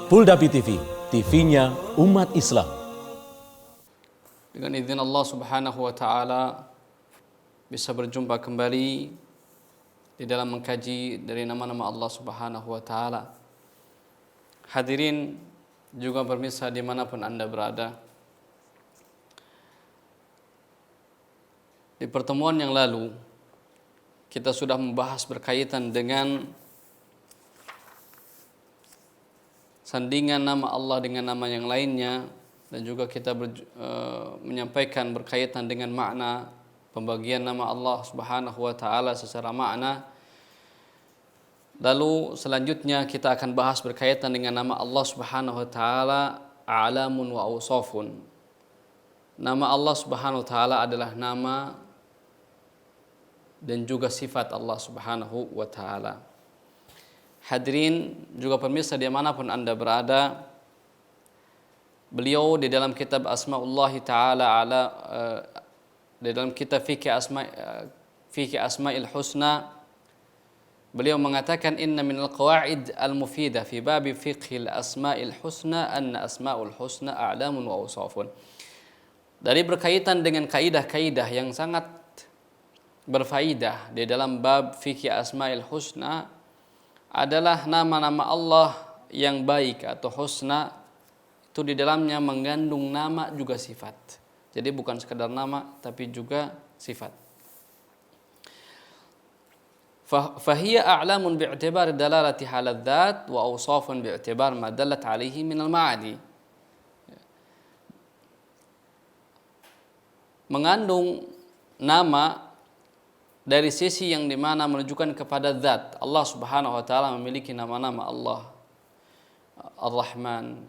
Puldapi TV, TV-nya umat Islam. Dengan izin Allah Subhanahu wa taala bisa berjumpa kembali di dalam mengkaji dari nama-nama Allah Subhanahu wa taala. Hadirin juga pemirsa dimanapun Anda berada. Di pertemuan yang lalu kita sudah membahas berkaitan dengan sandingan nama Allah dengan nama yang lainnya, dan juga kita menyampaikan berkaitan dengan makna pembagian nama Allah Subhanahu wa taala secara makna. Lalu selanjutnya kita akan bahas berkaitan dengan nama Allah Subhanahu wa taala a'lamun wa awsafun. Nama Allah Subhanahu wa taala adalah nama dan juga sifat Allah Subhanahu wa taala. Hadirin juga pemirsa dimanapun Anda berada, beliau di dalam kitab Asmaullah Ta'ala di dalam kitab Fikih Asma'il Husna, beliau mengatakan inna minal qawaid al-mufidah fi babi fiqhil asma'il husna anna asma'ul husna a'lamun wa awsafun. Dari berkaitan dengan kaidah-kaidah yang sangat berfaidah di dalam bab fikih Asma'il Husna adalah nama-nama Allah yang baik atau husna itu di dalamnya mengandung nama juga sifat. Jadi bukan sekedar nama tapi juga sifat. Fahiya a'lamun bi'tibar dalalati halal dzat wa awsafun bi'tibar ma dallat alaihi min al-ma'ani. Mengandung nama dari sisi yang dimana menunjukkan kepada zat. Allah Subhanahu wa taala memiliki nama-nama Allah, Ar-Rahman,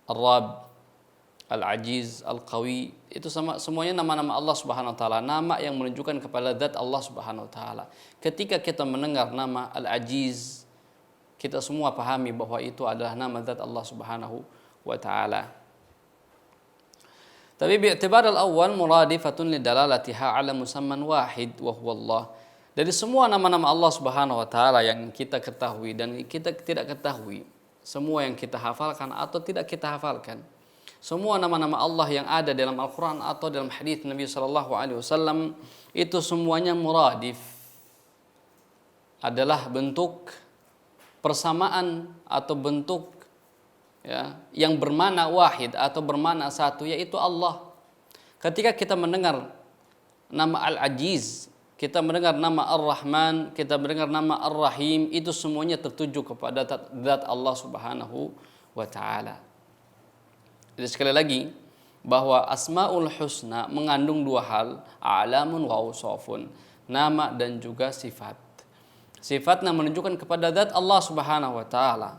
Ar-Rab, Al-Ajiz, Al-Qawi. Itu semuanya nama-nama Allah Subhanahu wa taala, nama yang menunjukkan kepada zat Allah Subhanahu wa taala. Ketika kita mendengar nama Al-Ajiz, kita semua pahami bahwa itu adalah nama zat Allah Subhanahu wa taala. Tapi bi'tibar al-awwal muradifatun lidalalatiha ala musamman wahid wa huwa Allah. Dari semua nama-nama Allah Subhanahu wa taala yang kita ketahui dan kita tidak ketahui, semua yang kita hafalkan atau tidak kita hafalkan, semua nama-nama Allah yang ada dalam Al-Qur'an atau dalam hadis Nabi sallallahu alaihi wasallam, itu semuanya muradif, adalah bentuk persamaan atau bentuk yang bermakna wahid atau bermakna satu, yaitu Allah. Ketika kita mendengar nama Al-Ajiz, kita mendengar nama Ar-Rahman, kita mendengar nama Ar-Rahim, itu semuanya tertuju kepada zat Allah Subhanahu wa taala. Jadi sekali lagi bahwa Asmaul Husna mengandung dua hal, a'lamun wa awsafun, nama dan juga sifat. Sifatnya menunjukkan kepada zat Allah Subhanahu wa taala.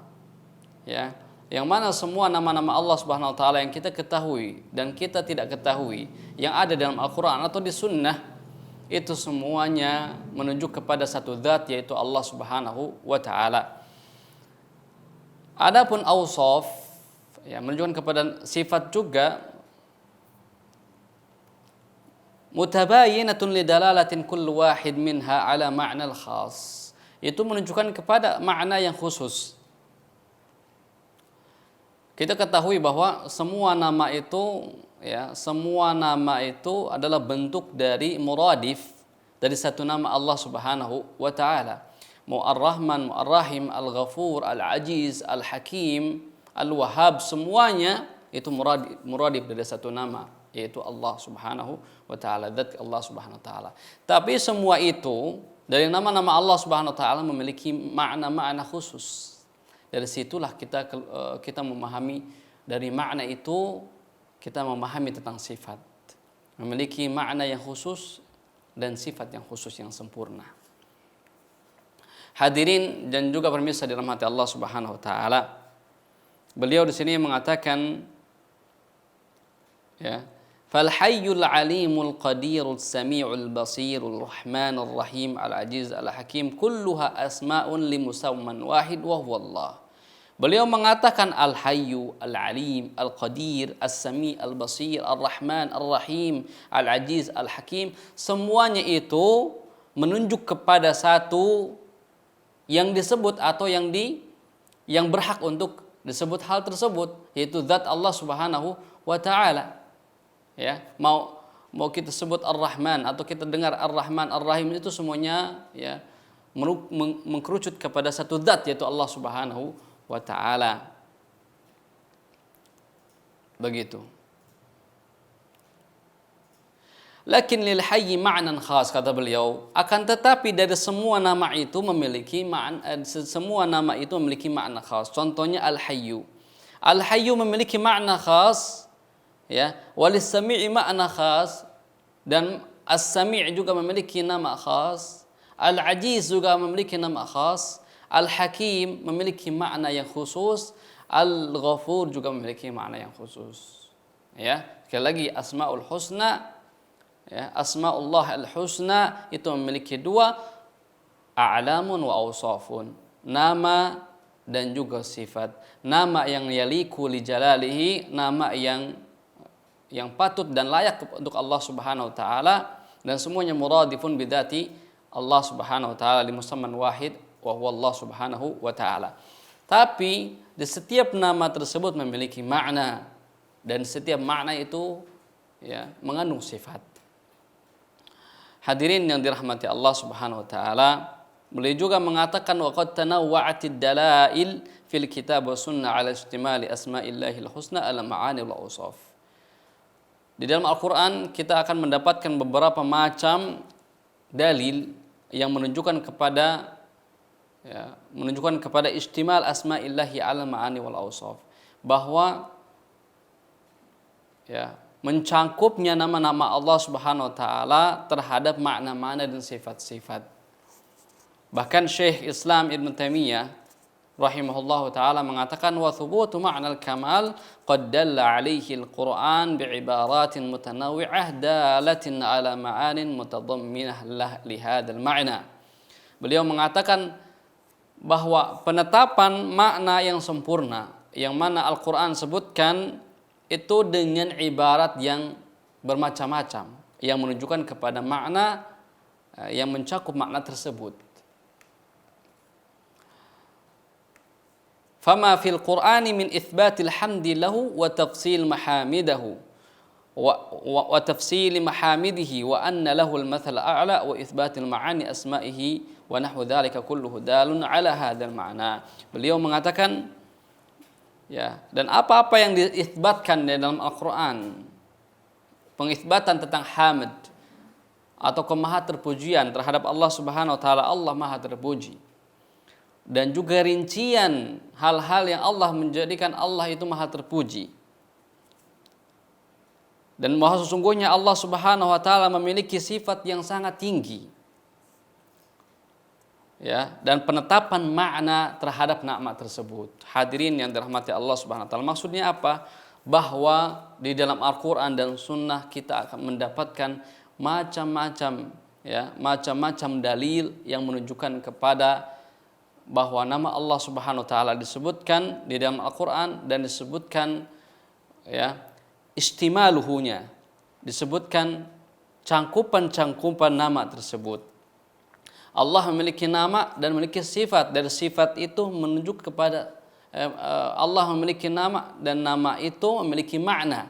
Ya. Yang mana semua nama-nama Allah Subhanahu wa taala yang kita ketahui dan kita tidak ketahui, yang ada dalam Al-Qur'an atau di sunnah, itu semuanya menunjuk kepada satu zat, yaitu Allah Subhanahu wa taala. Adapun awsaf menunjukkan kepada sifat juga, mutabayinatun lidalalatin kullu wahid minha ala ma'nal khas. Itu menunjukkan kepada makna yang khusus. Kita ketahui bahwa semua nama itu adalah bentuk dari muradif dari satu nama Allah Subhanahu wa taala. Mau Ar-Rahman, mau Ar-Rahim, Al-Ghafur, Al-Ajiz, Al-Hakim, Al-Wahhab, semuanya itu muradif dari satu nama, yaitu Allah Subhanahu wa taala, zat Allah Subhanahu wa taala. Tapi semua itu dari nama-nama Allah Subhanahu wa taala memiliki makna-makna khusus. Dari situlah kita memahami, dari makna itu kita memahami tentang sifat, memiliki makna yang khusus dan sifat yang khusus yang sempurna. Hadirin dan juga pemirsa dirahmati Allah Subhanahu wa taala, beliau di sini mengatakan fal hayyul alimul qadirul samiul basirul rahmanur rahim al aziz al hakim kulluha asmaun li musamman wahid wa huwa Allah. Beliau mengatakan al-hayyu, al-alim, al-qadir, as-sami, al-basir, al-rahman, al-rahim, al-ajiz, al-hakim, semuanya itu menunjuk kepada satu yang disebut atau yang berhak untuk disebut hal tersebut, yaitu zat Allah Subhanahu wa taala. Ya, mau kita sebut Ar-Rahman atau kita dengar Ar-Rahman, Ar-Rahim, itu semuanya ya mengkerucut kepada satu zat, yaitu Allah Subhanahu wa taala. Begitu. Lakin lil hayy ma'nan khas, kata beliau, akan tetapi dari semua nama itu memiliki makna khas. Contohnya al-hayyu. Al-hayyu memiliki makna khas, ya, walis sami'i makna khas, dan as-sami' juga memiliki nama khas, al-ajiz juga memiliki nama khas, al-hakim memiliki makna yang khusus, al-ghafur juga memiliki makna yang khusus. Ya, sekali lagi, asmaul husna, ya, asmaullah al-husna itu memiliki dua, a'lamun wa awsafun, nama dan juga sifat. Nama yang yaliku li jalalihi, nama yang patut dan layak untuk Allah Subhanahu wa taala, dan semuanya muradifun bidzati Allah Subhanahu wa taala li musamman wahid wa huwa Allah Subhanahu wa taala. Tapi di setiap nama tersebut memiliki makna, dan setiap makna itu ya mengandung sifat. Hadirin yang dirahmati Allah Subhanahu wa taala, beliau juga mengatakan wa qad tanawwa'atid dalail fil kitab wa sunnah ala istimali asma'illahil husna ala ma'ani wal awsaf. Di dalam Al-Qur'an kita akan mendapatkan beberapa macam dalil yang menunjukkan kepada istimal asma'illahi ala ma'ani wal awsaf, bahwa ya mencangkupnya nama-nama Allah Subhanahu wa taala terhadap makna-makna dan sifat-sifat. Bahkan Syekh Islam Ibn Taimiyah rahimahullahu taala mengatakan wa thubutu ma'nal kamal qad dalla 'alaihi al-Qur'an bi'ibaratin mutanawwi'ah dalatin 'ala ma'anin mutadamminah li hadzal ma'na. Beliau mengatakan bahwa penetapan makna yang sempurna yang mana Al-Qur'an sebutkan itu dengan ibarat yang bermacam-macam yang menunjukkan kepada makna yang mencakup makna tersebut. Fama fil Qur'ani min itsbatil hamdi lahu wa tafsil mahamidahu wa tafsil mahamidihi wa anna lahu al-mathal a'la wa itsbatil ma'ani asma'ihi wa nahwu dzalika kulluhu dalun ala hadzal ma'na. Beliau mengatakan, ya, dan apa-apa yang diisbatkan di dalam Al-Quran, pengisbatan tentang hamd atau kemahaterpujian terhadap Allah Subhanahu wa taala, Allah Maha terpuji, dan juga rincian hal-hal yang Allah menjadikan Allah itu Maha terpuji, dan bahwa sesungguhnya Allah Subhanahu wa taala memiliki sifat yang sangat tinggi, ya, dan penetapan makna terhadap nama tersebut. Hadirin yang dirahmati Allah Subhanahu wa taala, maksudnya apa? Bahwa di dalam Al-Qur'an dan Sunnah kita akan mendapatkan macam-macam dalil yang menunjukkan kepada bahwa nama Allah Subhanahu wa taala disebutkan di dalam Al-Qur'an, dan disebutkan ya istimaluhunya, disebutkan cangkupan-cangkupan nama tersebut. Allah memiliki nama dan memiliki sifat, dari sifat itu menunjuk kepada Allah memiliki nama, dan nama itu memiliki makna.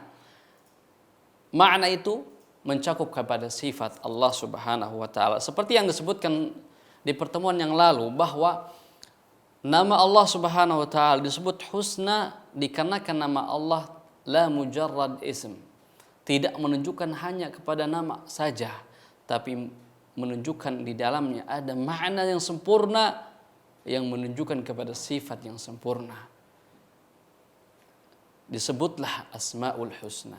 Makna itu mencakup kepada sifat Allah Subhanahu wa taala. Seperti yang disebutkan di pertemuan yang lalu, bahwa nama Allah Subhanahu wa taala disebut husna dikarenakan nama Allah la mujarrad ism, tidak menunjukkan hanya kepada nama saja, tapi menunjukkan di dalamnya ada makna yang sempurna yang menunjukkan kepada sifat yang sempurna. Disebutlah Asmaul Husna.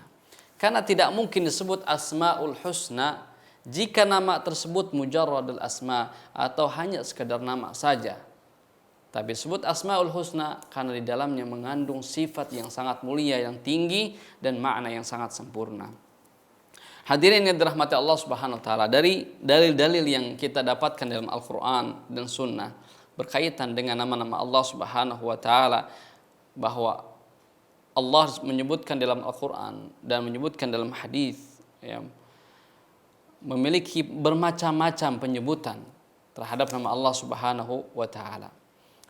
Karena tidak mungkin disebut Asmaul Husna jika nama tersebut mujarradul asma atau hanya sekedar nama saja. Tapi disebut Asmaul Husna karena di dalamnya mengandung sifat yang sangat mulia, yang tinggi, dan makna yang sangat sempurna. Hadirin yang dirahmati Allah Subhanahu wa taala, dari dalil-dalil yang kita dapatkan dalam Al-Qur'an dan Sunnah berkaitan dengan nama-nama Allah Subhanahu wa taala, bahwa Allah menyebutkan dalam Al-Qur'an dan menyebutkan dalam hadis, ya, memiliki bermacam-macam penyebutan terhadap nama Allah Subhanahu wa taala.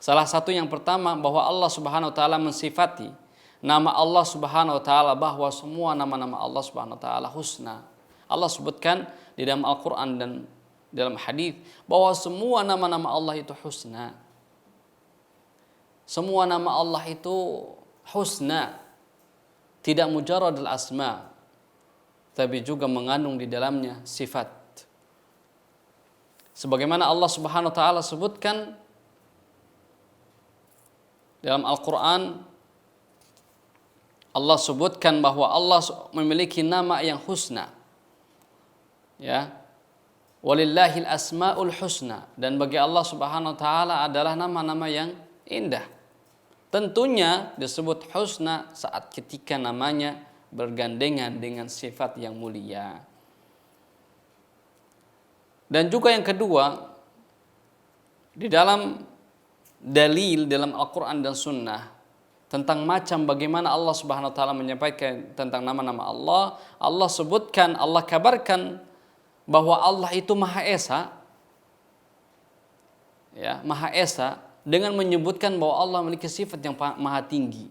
Salah satu yang pertama bahwa Allah Subhanahu wa taala mensifati nama Allah Subhanahu wa taala bahwa semua nama-nama Allah Subhanahu wa taala husna. Allah sebutkan di dalam Al-Qur'an dan dalam hadis bahwa semua nama-nama Allah itu husna. Semua nama Allah itu husna. Tidak mujarrad al-asma, tapi juga mengandung di dalamnya sifat. Sebagaimana Allah Subhanahu wa taala sebutkan dalam Al-Quran, Allah sebutkan bahwa Allah memiliki nama yang husna. Ya. Walillahil asmaul husna, dan bagi Allah Subhanahu wa taala adalah nama-nama yang indah. Tentunya disebut husna saat ketika namanya bergandengan dengan sifat yang mulia. Dan juga yang kedua, di dalam dalil dalam Al-Quran dan Sunnah tentang macam bagaimana Allah Subhanahu wa taala menyampaikan tentang nama-nama Allah, Allah sebutkan, Allah kabarkan bahwa Allah itu Maha Esa. Ya, Maha Esa, dengan menyebutkan bahwa Allah memiliki sifat yang maha tinggi,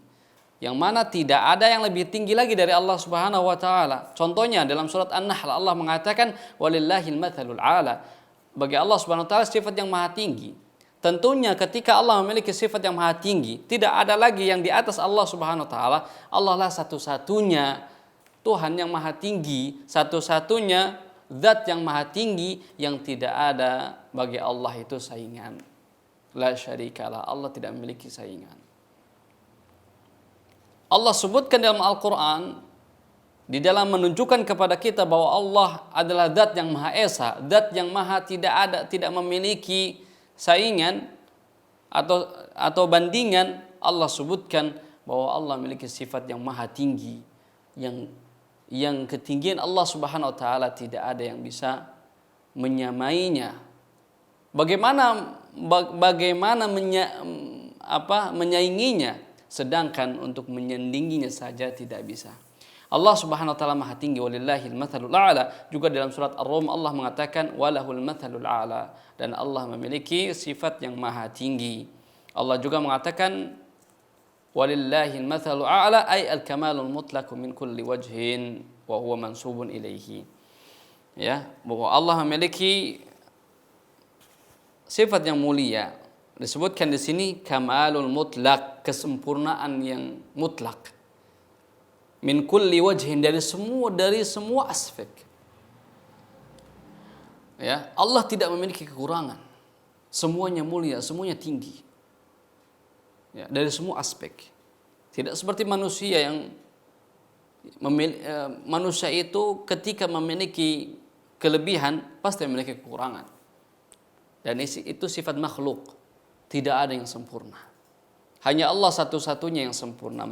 yang mana tidak ada yang lebih tinggi lagi dari Allah Subhanahu wa taala. Contohnya dalam surat An-Nahl Allah mengatakan walillahil mathalul a'la. Bagi Allah Subhanahu wa taala sifat yang maha tinggi. Tentunya ketika Allah memiliki sifat yang maha tinggi, tidak ada lagi yang di atas Allah Subhanahu wa taala. Allah lah satu-satunya Tuhan yang maha tinggi, satu-satunya zat yang maha tinggi yang tidak ada bagi Allah itu saingan. La syarikalah, Allah tidak memiliki saingan. Allah sebutkan dalam Al-Quran, di dalam menunjukkan kepada kita bahwa Allah adalah zat yang maha esa, zat yang maha tidak memiliki saingan atau bandingan. Allah sebutkan bahwa Allah memiliki sifat yang maha tinggi, yang ketinggian Allah Subhanahu wa taala tidak ada yang bisa menyamainya. Bagaimana menyainginya, sedangkan untuk menyandinginya saja tidak bisa. Allah Subhanahu wa taala maha tinggi, walillahil mathalul a'la. Juga dalam surat Ar-Rum Allah mengatakan walahul mathalul a'la, dan Allah memiliki sifat yang maha tinggi. Allah juga mengatakan walillahil mathalul a'la ay al-kamalul mutlaq min kulli wajhin wa huwa mansubun ilaihi. Ya, bahwa Allah memiliki sifat yang mulia. Disebutkan di sini kamalul mutlaq, kesempurnaan yang mutlak. Min kulli wajhin, dari semua aspek. Ya, Allah tidak memiliki kekurangan. Semuanya mulia, semuanya tinggi. Ya, dari semua aspek. Tidak seperti manusia yang manusia itu ketika memiliki kelebihan pasti memiliki kekurangan. Dan itu sifat makhluk. Tidak ada yang sempurna. Hanya Allah satu-satunya yang sempurna.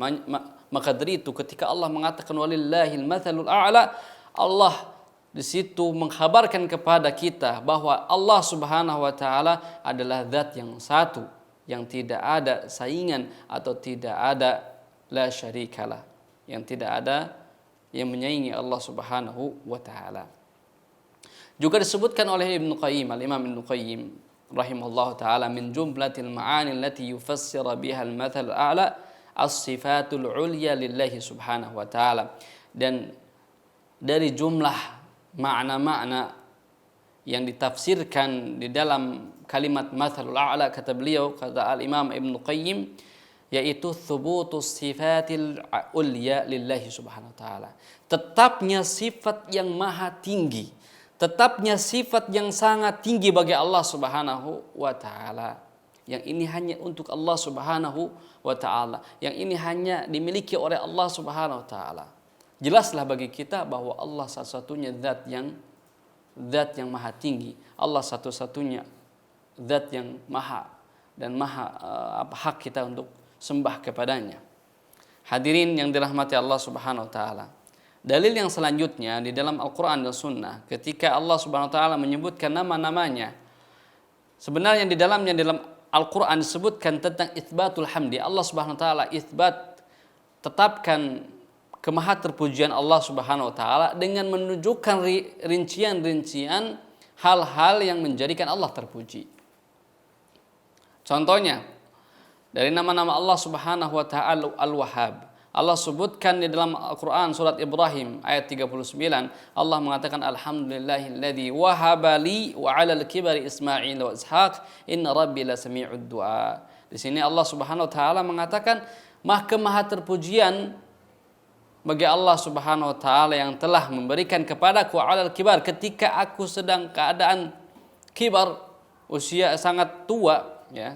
Maka dari itu ketika Allah mengatakan walillahil mathalul a'la, Allah di situ mengkhabarkan kepada kita bahwa Allah Subhanahu wa taala adalah zat yang satu, yang tidak ada saingan atau tidak ada la syarikalah, yang tidak ada yang menyaingi Allah Subhanahu wa taala. Juga disebutkan oleh Ibnu Qayyim, al-Imam Ibnu Qayyim rahimahullah taala, min jumlatil ma'ani allati yufassira biha al-mathal a'la as-sifatul ulya lillahi subhanahu wa ta'ala. Dan dari jumlah makna-makna yang ditafsirkan di dalam kalimat mathalul a'la, kata beliau, kata al-Imam Ibnu Qayyim, yaitu thubutus sifatil ulya lillahi subhanahu wa ta'ala, tetapnya sifat yang maha tinggi, tetapnya sifat yang sangat tinggi bagi Allah Subhanahu wa taala. Yang ini hanya untuk Allah Subhanahu wa taala, yang ini hanya dimiliki oleh Allah Subhanahu wa taala. Jelaslah bagi kita bahwa Allah satu-satunya zat yang maha tinggi. Allah satu-satunya zat yang maha dan maha hak kita untuk sembah kepadanya. Hadirin yang dirahmati Allah Subhanahu wa taala. Dalil yang selanjutnya di dalam Al-Quran dan Sunnah, ketika Allah Subhanahu wa taala menyebutkan nama-namanya, sebenarnya di dalam Al-Quran disebutkan tentang itsbatul hamdi. Allah Subhanahu wa taala tetapkan kemahaterpujian Allah Subhanahu wa taala dengan menunjukkan rincian-rincian hal-hal yang menjadikan Allah terpuji. Contohnya, Dari nama-nama Allah Subhanahu wa taala Al-Wahhab. Allah sebutkan di dalam Al-Qur'an surat Ibrahim ayat 39, Allah mengatakan alhamdulillahilladzi wahaba li wa 'alal kibari Ismail wa Ishaq inna rabbi lasami'ud du'a. Di sini Allah Subhanahu wa taala mengatakan maha terpujian bagi Allah Subhanahu wa taala yang telah memberikan kepadaku 'alal kibar ketika aku sedang keadaan kibar, usia sangat tua, ya.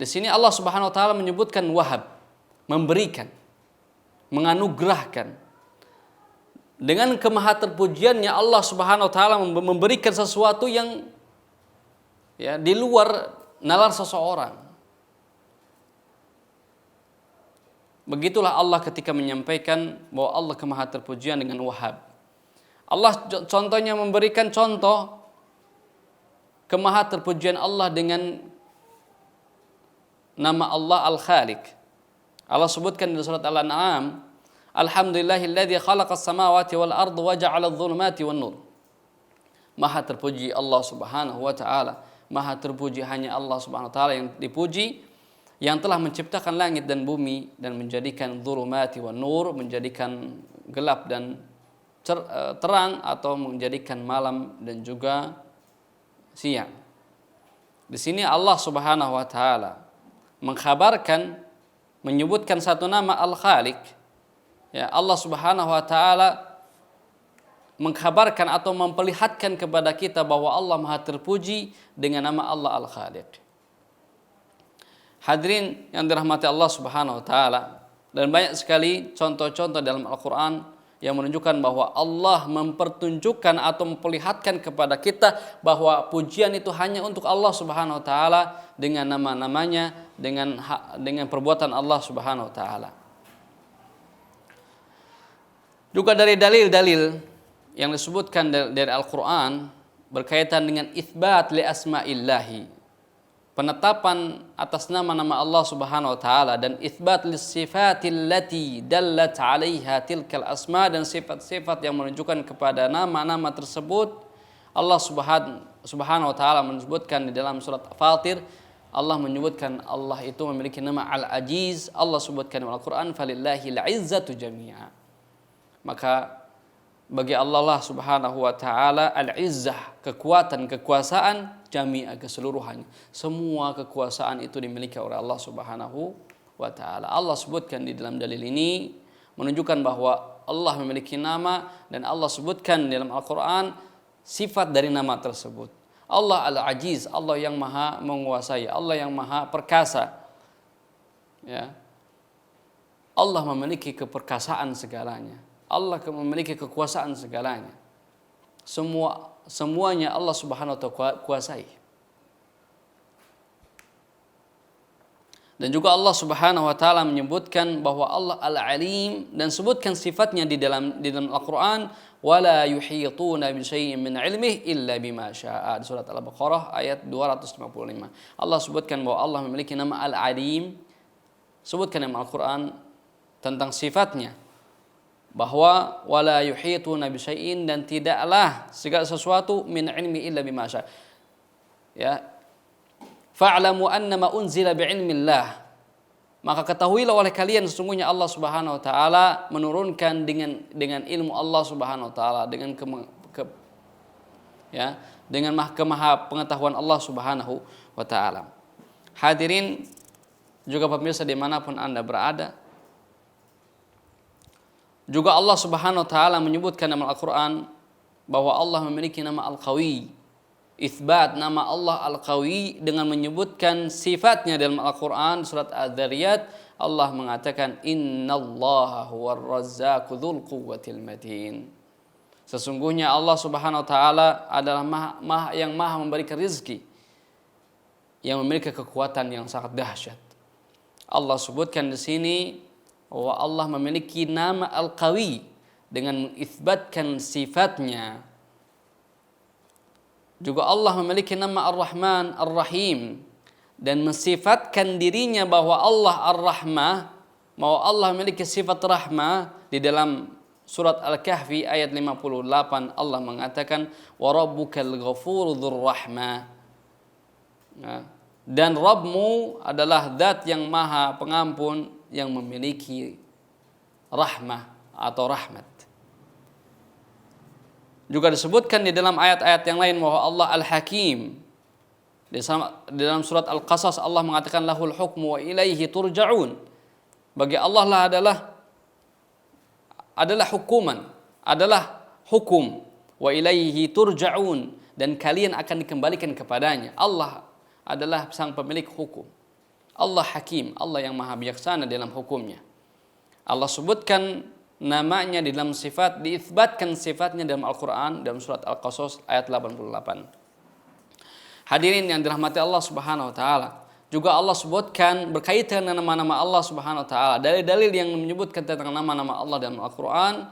Di sini Allah Subhanahu wa taala menyebutkan wahab, memberikan, menganugerahkan. Dengan kemahaterpujiannya Allah Subhanahu wa taala memberikan sesuatu yang ya di luar nalar seseorang. Begitulah Allah ketika menyampaikan bahwa Allah kemahaterpujian dengan wahab. Allah contohnya memberikan contoh kemahaterpujian Allah dengan nama Allah Al-Khaliq. Allah sebutkan di surat Al-An'am, alhamdulillahilladzi khalaqas samawati wal arda wa ja'ala adh-dhulumati wan nur. Maha terpuji Allah Subhanahu wa taala, maha terpuji hanya Allah Subhanahu wa taala yang dipuji, yang telah menciptakan langit dan bumi dan menjadikan dhulumati wan nur, menjadikan gelap dan terang, atau menjadikan malam dan juga siang. Di sini Allah Subhanahu wa taala mengkhabarkan, menyebutkan satu nama Al-Khaliq. Ya, Allah Subhanahu wa taala mengkhabarkan atau memperlihatkan kepada kita bahwa Allah Maha terpuji dengan nama Allah Al-Khaliq. Hadirin yang dirahmati Allah Subhanahu wa taala, dan banyak sekali contoh-contoh dalam Al-Qur'an yang menunjukkan bahwa Allah mempertunjukkan atau memperlihatkan kepada kita bahwa pujian itu hanya untuk Allah Subhanahu wa taala dengan nama-namanya, dengan perbuatan Allah Subhanahu wa taala. Juga dari dalil-dalil yang disebutkan dari Al-Qur'an berkaitan dengan itsbat li asma'illahi, penetapan atas nama-nama Allah Subhanahu wa taala, dan itsbat lis sifatil lati dallat 'alaiha tilkal asma, dan sifat-sifat yang menunjukkan kepada nama-nama tersebut. Allah Subhanahu wa taala menyebutkan di dalam surat Fatir, Allah menyebutkan Allah itu memiliki nama Al-Aziz. Allah sebutkan dalam Al-Qur'an falillahil 'izzatu jami'a. Maka bagi Allah lah Subhanahu wa taala al-izzah, kekuatan, kekuasaan jami'a, keseluruhannya. Semua kekuasaan itu dimiliki oleh Allah Subhanahu wa taala. Allah sebutkan di dalam dalil ini menunjukkan bahwa Allah memiliki nama, dan Allah sebutkan dalam Al-Qur'an sifat dari nama tersebut. Allah Al-Aziz, Allah yang maha menguasai, Allah yang maha perkasa. Ya. Allah memiliki keperkasaan segalanya. Allah memiliki kekuasaan segalanya. Semuanya Allah Subhanahu wa taala kuasai. Dan juga Allah Subhanahu wa taala menyebutkan bahwa Allah Al-Alim, dan sebutkan sifatnya di dalam Al-Qur'an, wala yuhituna bi syai'in min ilmihi illa bima syaa, di surat Al-Baqarah ayat 255. Allah sebutkan bahwa Allah memiliki nama Al-Alim, sebutkan dalam Al-Qur'an tentang sifatnya, bahwa wala yuhituna bi syai'in, dan tidaklah segala sesuatu min ilmi illa bima syaa. Ya. Fa'lamu annama unzila bi'ilmillah, maka ketahuilah oleh kalian sesungguhnya Allah Subhanahu wa taala menurunkan dengan ilmu Allah Subhanahu wa taala, dengan dengan kemaha pengetahuan Allah Subhanahu wa taala. Hadirin juga pemirsa dimanapun Anda berada, juga Allah Subhanahu wa taala menyebutkan dalam Al-Qur'an bahwa Allah memiliki nama Al-Qawi. Itsbat nama Allah Al-Qawi dengan menyebutkan sifatnya dalam Al-Qur'an surat Az-Zariyat, Allah mengatakan innallaha huwar razzaqu dzul quwwatil matin. Sesungguhnya Allah Subhanahu wa taala adalah yang maha memberikan rezeki, yang memiliki kekuatan yang sangat dahsyat. Allah sebutkan di sini bahwa Allah memiliki nama Al-Qawi dengan mengitsbatkan sifatnya. Juga Allah memiliki nama Ar-Rahman, Ar-Rahim, dan mensifatkan dirinya bahwa Allah Ar-Rahmah, bahwa Allah memiliki sifat rahmah. Di dalam surat Al-Kahfi ayat 58 Allah mengatakan wa rabbukal ghafuru dzur rahmah. Nah, Dan Rabbmu adalah zat yang maha pengampun, yang memiliki rahmah atau rahmat. Juga disebutkan di dalam ayat-ayat yang lain bahwa Allah Al-Hakim. Di dalam surat Al-Qasas Allah mengatakan lahul hukmu wa ilaihi turja'un. Bagi Allah lah adalah hukuman, adalah hukum, wa ilaihi turja'un, dan kalian akan dikembalikan kepadanya. Allah adalah sang pemilik hukum. Allah Hakim, Allah yang maha bijaksana dalam hukumnya. Allah sebutkan namanya di dalam sifat, diisbatkan sifatnya dalam Al-Quran, dalam surat Al-Qasas ayat 88. Hadirin yang dirahmati Allah Subhanahu wa taala, juga Allah sebutkan berkaitan dengan nama-nama Allah Subhanahu wa taala. Dalil-dalil yang menyebutkan tentang nama-nama Allah dalam Al-Quran,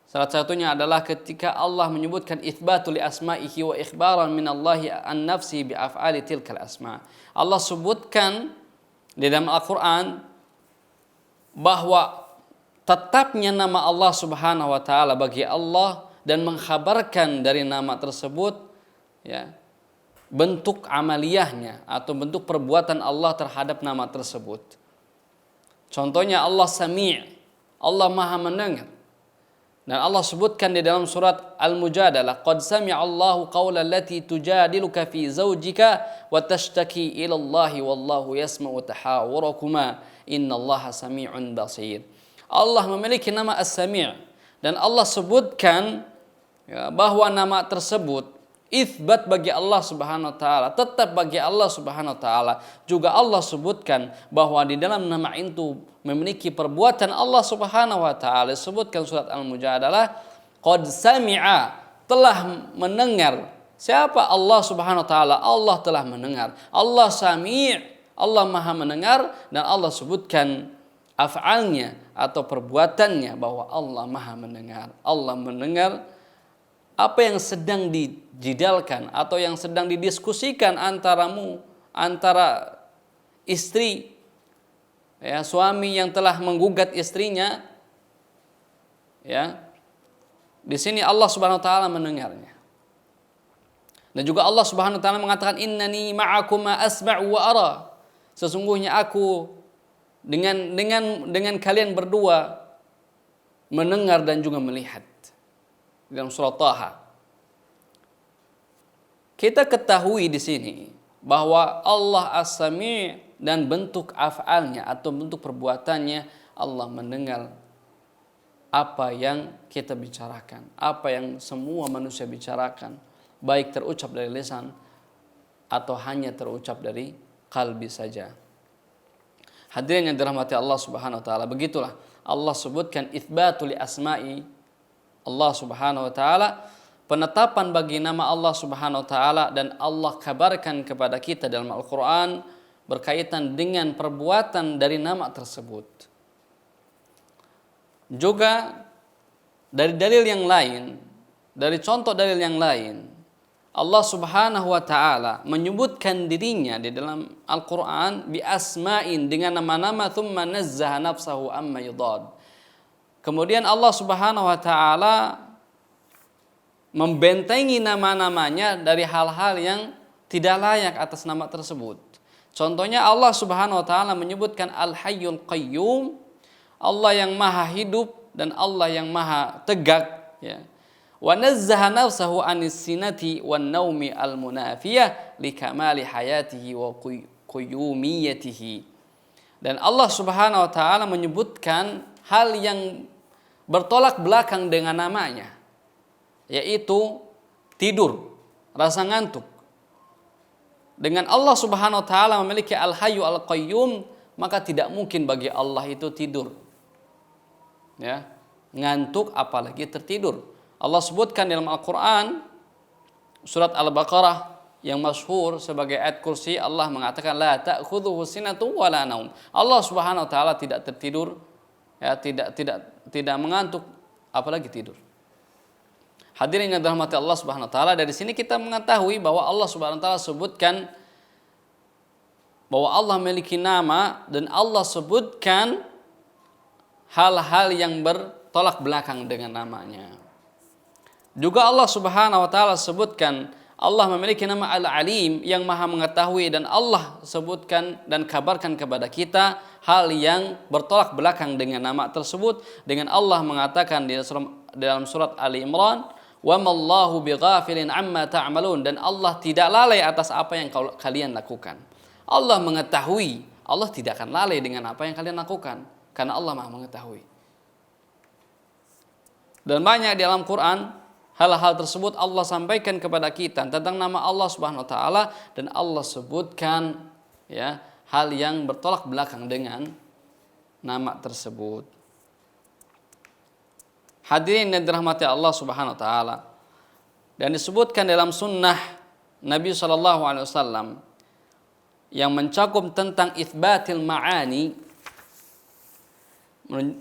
salah satunya adalah ketika Allah menyebutkan itsbatu li asma'ihi wa ikhbaran min Allah an nafsi bi af'ali tilkal asma. Allah sebutkan di dalam Al-Quran bahwa tetapnya nama Allah Subhanahu wa taala bagi Allah, dan mengkhabarkan dari nama tersebut ya, bentuk amaliyahnya atau bentuk perbuatan Allah terhadap nama tersebut. Contohnya Allah Sami', Allah Maha mendengar. Dan Allah sebutkan di dalam surat Al-Mujadalah, qad sami'a Allahu qawla allati tujadiluka fi zawjika wa tashtaki ila Allahi wallahu yasma'u tahawurakuma innallaha sami'un basir. Allah memiliki nama As-Sami', dan Allah sebutkan ya, bahwa nama tersebut itsbat bagi Allah Subhanahu wa taala, tetap bagi Allah Subhanahu wa taala. Juga Allah sebutkan bahwa di dalam nama itu memiliki perbuatan Allah Subhanahu wa taala. Disebutkan surat Al-Mujadalah, qad sami'a, telah mendengar. Siapa? Allah Subhanahu wa taala. Allah telah mendengar. Allah Sami', Allah Maha mendengar, dan Allah sebutkan af'alnya atau perbuatannya bahwa Allah Maha mendengar. Allah mendengar apa yang sedang dijidalkan atau yang sedang didiskusikan antara istri, ya, suami yang telah menggugat istrinya, ya. Di sini Allah Subhanahu wa taala mendengarnya. Dan juga Allah Subhanahu wa taala mengatakan innani ma'akuma asma'u wa ara. Sesungguhnya aku dengan kalian berdua mendengar dan juga melihat. Dalam surat Taha. Kita ketahui di sini bahwa Allah As-Sami' dan bentuk af'alnya atau bentuk perbuatannya, Allah mendengar apa yang kita bicarakan, apa yang semua manusia bicarakan, baik terucap dari lisan atau hanya terucap dari qalbi saja. Hadirin yang dirahmati Allah Subhanahu wa taala, begitulah Allah sebutkan itsbatu li asma'i Allah Subhanahu wa taala, penetapan bagi nama Allah Subhanahu wa taala, dan Allah kabarkan kepada kita dalam Al-Qur'an berkaitan dengan perbuatan dari nama tersebut. Juga dari dalil yang lain, dari contoh dalil yang lain, Allah Subhanahu wa taala menyebutkan dirinya di dalam Al-Qur'an bi asma'in, dengan nama-nama, thumma nazzaha nafsahu amma yudad. Kemudian Allah Subhanahu wa taala membentengi nama-namanya dari hal-hal yang tidak layak atas nama tersebut. Contohnya Allah Subhanahu wa taala menyebutkan Al-Hayyul Qayyum, Allah yang maha hidup dan Allah yang maha tegak, ya. Wa nazzaha nafsahu anis sinati wan naumi al munafiyah li kamali hayatihi wa qayyumiyatihi. Dan Allah Subhanahu wa taala menyebutkan hal yang bertolak belakang dengan namanya, yaitu tidur, rasa ngantuk. Dengan Allah Subhanahu wa taala memiliki Al-Hayyu Al-Qayyum, maka tidak mungkin bagi Allah itu tidur, ya, ngantuk apalagi tertidur. Allah sebutkan dalam Al-Quran surat Al-Baqarah yang masyhur sebagai ayat kursi, Allah mengatakan la ta'khudhuhu sinatun wa la naum. Allah Subhanahu wa taala tidak tertidur, ya, tidak mengantuk apalagi tidur. Hadirin yang dirahmati Allah Subhanahu wa taala, dari sini kita mengetahui bahwa Allah Subhanahu wa taala sebutkan bahwa Allah memiliki nama, dan Allah sebutkan hal-hal yang bertolak belakang dengan namanya. Juga Allah Subhanahu wa taala sebutkan Allah memiliki nama Al-Alim yang maha mengetahui, dan Allah sebutkan dan kabarkan kepada kita hal yang bertolak belakang dengan nama tersebut, dengan Allah mengatakan di dalam surat Ali Imran, wa mallahu bighafilin amma ta'malun, dan Allah tidak lalai atas apa yang kalian lakukan. Allah mengetahui, Allah tidak akan lalai dengan apa yang kalian lakukan karena Allah maha mengetahui. Dan banyak di dalam Quran hal-hal tersebut Allah sampaikan kepada kita tentang nama Allah Subhanahu wa taala, dan Allah sebutkan ya hal yang bertolak belakang dengan nama tersebut. Hadirin yang dirahmati Allah Subhanahu wa taala. Dan disebutkan dalam sunnah Nabi sallallahu alaihi wasallam yang mencakup tentang itsbatil ma'ani,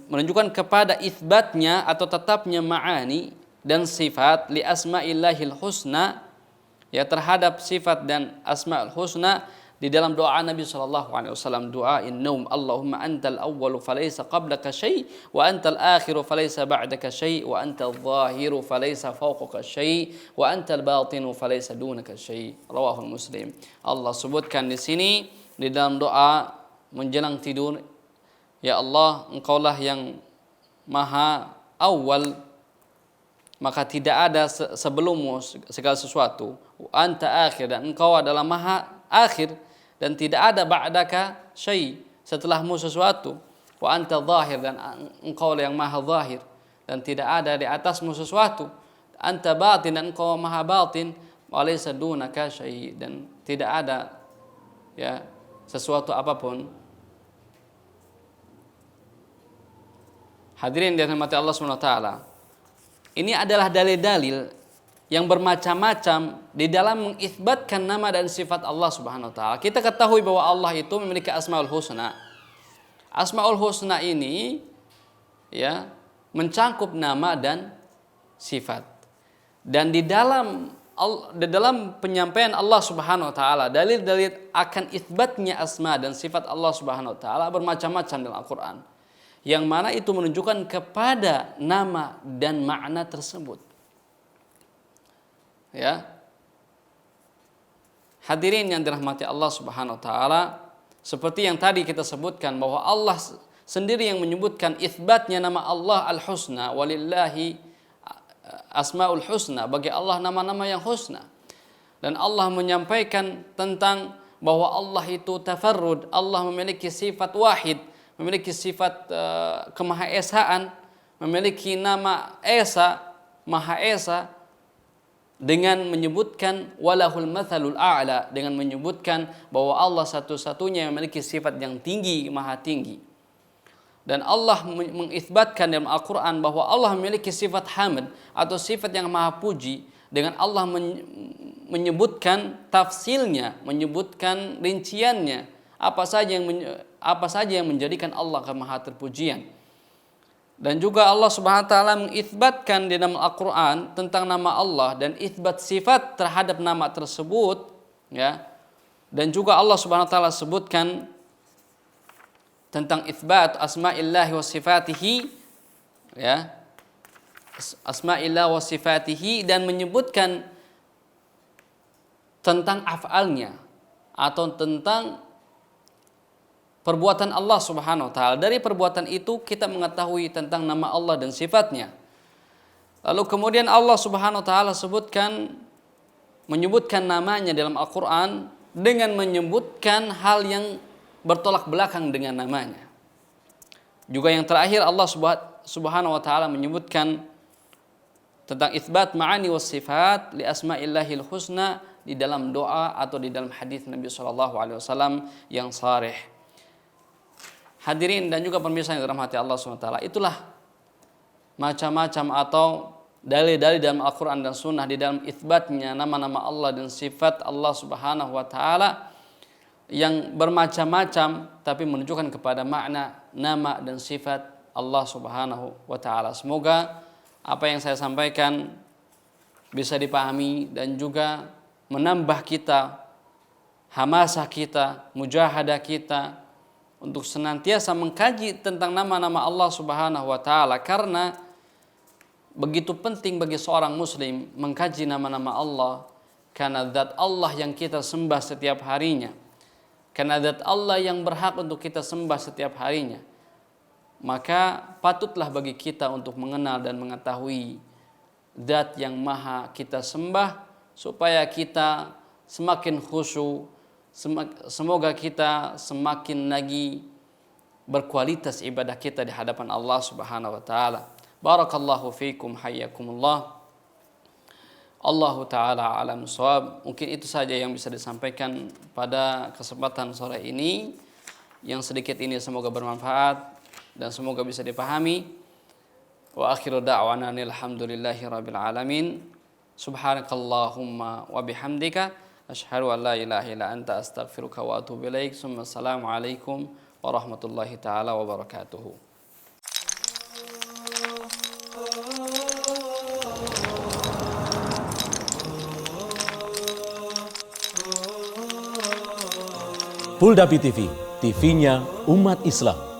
menunjukkan kepada itsbatnya atau tetapnya ma'ani dan sifat li asma'illahil husna, ya, terhadap sifat dan asma'ul husna di dalam doa Nabi sallallahu alaihi wasallam, doa in-naum, Allahumma antal awwalu falaysa qablaka syai' wa antal akhiru falaysa ba'daka syai' wa antal zahiru falaysa fawqaka syai' wa antal batinu falaysa dunaka syai'. Rawahul Muslim. Allah sebutkan di sini di dalam doa menjelang tidur, ya Allah, Engkaulah yang maha awal, maka tidak ada sebelummu segala sesuatu. Anta akhir, dan Engkau adalah maha akhir, dan tidak ada ba'daka syai', setelahmu sesuatu. Wa anta zahir, dan Engkau yang maha zahir, dan tidak ada di atasmu sesuatu. Anta batin, dan Engkau maha batin. Wa laysa dunaka syai', dan tidak ada ya sesuatu apapun. Hadirin yang dirahmati Allah Subhanahu wa taala. Ini adalah dalil-dalil yang bermacam-macam di dalam mengisbatkan nama dan sifat Allah Subhanahu wa taala. Kita ketahui bahwa Allah itu memiliki Asmaul Husna. Asmaul Husna ini ya mencakup nama dan sifat. Dan di dalam penyampaian Allah Subhanahu wa taala, dalil-dalil akan isbatnya asma dan sifat Allah Subhanahu wa taala bermacam-macam dalam Al-Qur'an, yang mana itu menunjukkan kepada nama dan makna tersebut. Ya. Hadirin yang dirahmati Allah Subhanahu wa taala, seperti yang tadi kita sebutkan bahwa Allah sendiri yang menyebutkan itsbatnya nama Allah Al-Husna, walillahi asmaul husna, bagi Allah nama-nama yang husna. Dan Allah menyampaikan tentang bahwa Allah itu tafarrud, Allah memiliki sifat wahid, memiliki sifat kemahaesaan, memiliki nama Esa, Maha Esa, dengan menyebutkan walahul mathalul a'la, dengan menyebutkan bahwa Allah satu-satunya yang memiliki sifat yang tinggi, maha tinggi. Dan Allah mengisbatkan dalam Al-Quran bahwa Allah memiliki sifat hamd atau sifat yang maha puji, dengan Allah menyebutkan tafsilnya, menyebutkan rinciannya, apa saja yang menjadikan Allah maha terpujian. Dan juga Allah Subhanahu wa taala mengisbatkan di dalam Al-Qur'an tentang nama Allah dan isbat sifat terhadap nama tersebut, ya. Dan juga Allah Subhanahu wa taala sebutkan tentang isbat asma'illahi wa sifatihi, ya. Asma'illah wa sifatihi, dan menyebutkan tentang af'alnya atau tentang perbuatan Allah Subhanahu wa taala. Dari perbuatan itu kita mengetahui tentang nama Allah dan sifatnya. Lalu kemudian Allah Subhanahu wa taala menyebutkan namanya dalam Al-Qur'an dengan menyebutkan hal yang bertolak belakang dengan namanya. Juga yang terakhir Allah Subhanahu wa taala menyebutkan tentang itsbat ma'ani was sifat li asma'illahil husna di dalam doa atau di dalam hadis Nabi sallallahu alaihi wasallam yang sharih. Hadirin dan juga pemirsa yang dirahmati Allah SWT, itulah macam-macam atau dalil-dalil dalam Al-Quran dan Sunnah di dalam itsbatnya nama-nama Allah dan sifat Allah Subhanahu wa taala yang bermacam-macam, tapi menunjukkan kepada makna nama dan sifat Allah Subhanahu wa taala. Semoga apa yang saya sampaikan bisa dipahami dan juga menambah kita hamasah kita, mujahadah kita untuk senantiasa mengkaji tentang nama-nama Allah Subhanahu wa taala, karena begitu penting bagi seorang muslim mengkaji nama-nama Allah, karena zat Allah yang kita sembah setiap harinya, karena zat Allah yang berhak untuk kita sembah setiap harinya, maka patutlah bagi kita untuk mengenal dan mengetahui zat yang maha kita sembah, supaya kita semakin khusyuk, semoga kita semakin lagi berkualitas ibadah kita di hadapan Allah Subhanahu wa taala. Barakallahu fiikum, hayyakumullah. Allahu taala alam shawab. Mungkin itu saja yang bisa disampaikan pada kesempatan sore ini. Yang sedikit ini semoga bermanfaat dan semoga bisa dipahami. Wa akhiru da'wana alhamdulillahi rabbil alamin. Subhanakallahumma wa bihamdika asyhadu an la ilaha illa anta astaghfiruka wa atubu ilaik. Assalamu alaikum warahmatullahi taala wabarakatuh. Polda TV, TV-nya umat Islam.